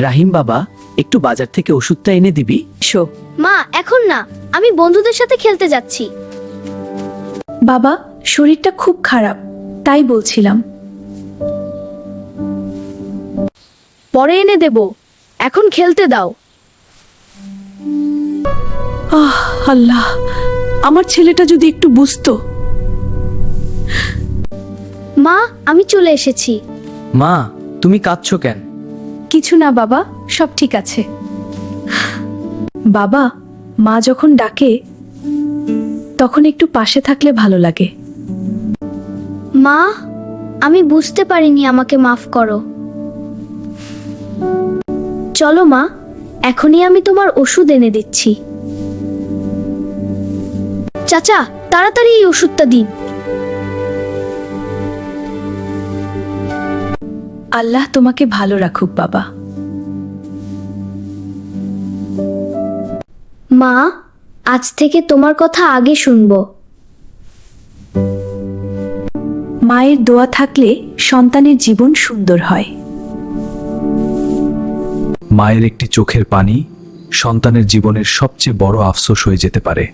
রাহিম বাবা, একটু বাজার থেকে ওষুধটা এনে দিবি? শো। মা এখন না, আমি বন্ধুদের সাথে খেলতে যাচ্ছি। বাবা, শরীরটা খুব খারাপ, তাই বলছিলাম। পরে এনে দেব, এখন খেলতে দাও। আল্লাহ, আমার ছেলেটা যদি একটু বুঝতো। মা, আমি চলে এসেছি। মা, তুমি কাঁদছো কেন? কিছু না বাবা, সব ঠিক আছে। বাবা, মা যখন ডাকে তখন একটু পাশে থাকলে ভালো লাগে। মা, আমি বুঝতে পারিনি, আমাকে মাফ করো। চলো মা, এখনই আমি তোমার ওষুধ এনে দিচ্ছি। চাচা, তাড়াতাড়ি এই ওষুধটা দিন। আল্লাহ তোমাকে ভালো রাখুক বাবা। মা, আজ থেকে তোমার কথা আগে শুনবো। মায়ের দোয়া থাকলে সন্তানের জীবন সুন্দর হয়। মায়ের একটি চোখের পানি সন্তানের জীবনের সবচেয়ে বড় আফসোস হয়ে যেতে পারে।